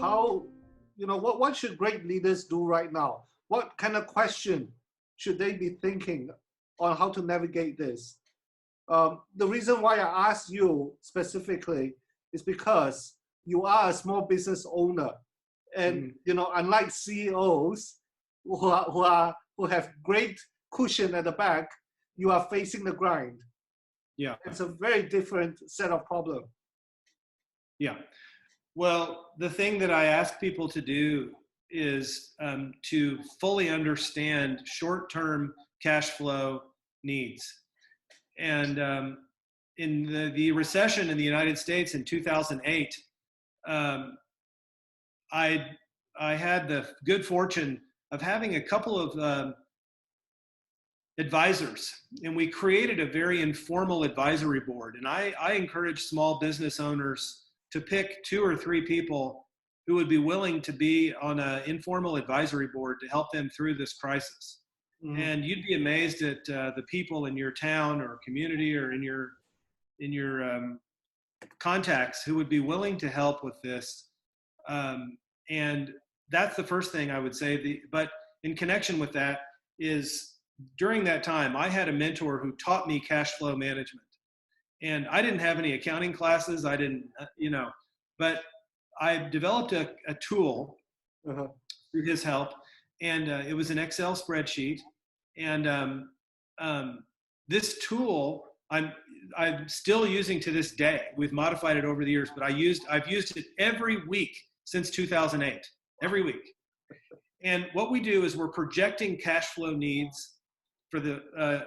how, what should great leaders do right now? What kind of question should they be thinking on how to navigate this? The reason why I asked you specifically is because you are a small business owner, and unlike CEOs who have great cushion at the back, you are facing the grind. Yeah, it's a very different set of problem. Yeah, well, the thing that I ask people to do is to fully understand short-term cash flow needs. And in the recession in the United States in 2008, I had the good fortune of having a couple of advisors, and we created a very informal advisory board. And I encourage small business owners to pick 2 or 3 people who would be willing to be on an informal advisory board to help them through this crisis. Mm-hmm. And you'd be amazed at the people in your town or community or in your contacts who would be willing to help with this. And that's the first thing I would say. But in connection with that is, during that time, I had a mentor who taught me cash flow management. And I didn't have any accounting classes. I didn't, but I developed a tool through his help. And it was an Excel spreadsheet. And this tool I'm still using to this day. We've modified it over the years, but I've used it every week since 2008, every week. And what we do is we're projecting cash flow needs for the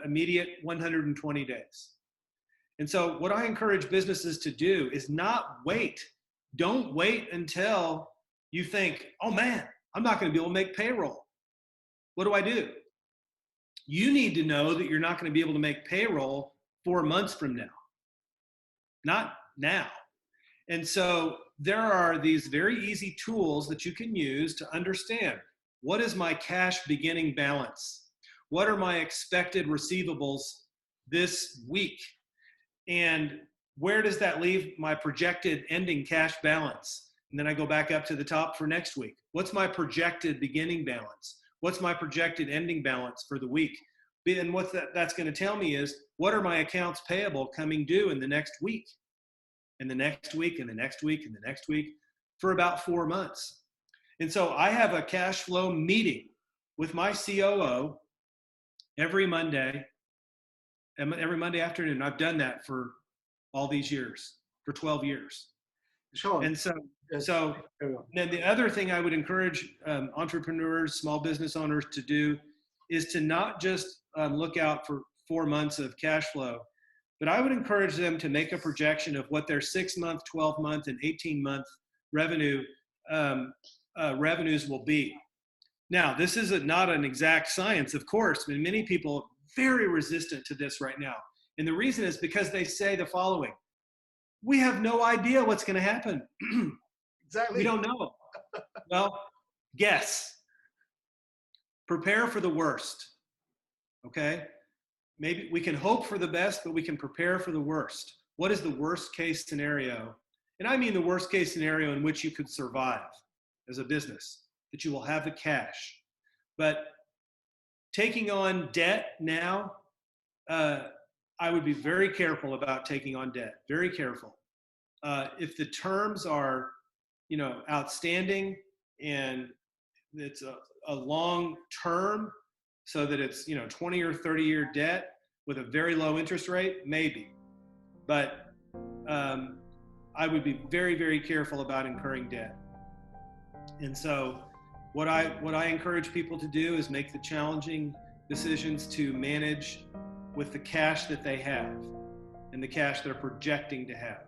immediate 120 days. And so what I encourage businesses to do is not wait. Don't wait until you think, oh man, I'm not going to be able to make payroll. What do I do? You need to know that you're not going to be able to make payroll 4 months from now, not now. And so there are these very easy tools that you can use to understand, what is my cash beginning balance? What are my expected receivables this week? And where does that leave my projected ending cash balance? And then I go back up to the top for next week. What's my projected beginning balance? What's my projected ending balance for the week? And what that's going to tell me is, what are my accounts payable coming due in the next week, and the next week, and the next week, and the next week, for about 4 months. And so I have a cash flow meeting with my COO every Monday afternoon. I've done that for all these years, for 12 years. Sure. And so then the other thing I would encourage entrepreneurs, small business owners to do is to not just look out for 4 months of cash flow, but I would encourage them to make a projection of what their 6-month, 12-month, and 18-month revenues will be. Now, this is not an exact science, of course. I mean, many people are very resistant to this right now. And the reason is because they say the following: we have no idea what's going to happen. Exactly. We don't know. Well, guess. Prepare for the worst. Okay? Maybe we can hope for the best, but we can prepare for the worst. What is the worst case scenario? And I mean the worst case scenario in which you could survive as a business, that you will have the cash. But taking on debt now, I would be very careful about taking on debt, very careful. If the terms are, outstanding, and it's a long term, so that it's 20 or 30-year debt with a very low interest rate, maybe. But I would be very, very careful about incurring debt. And so what I encourage people to do is make the challenging decisions to manage with the cash that they have and the cash they're projecting to have.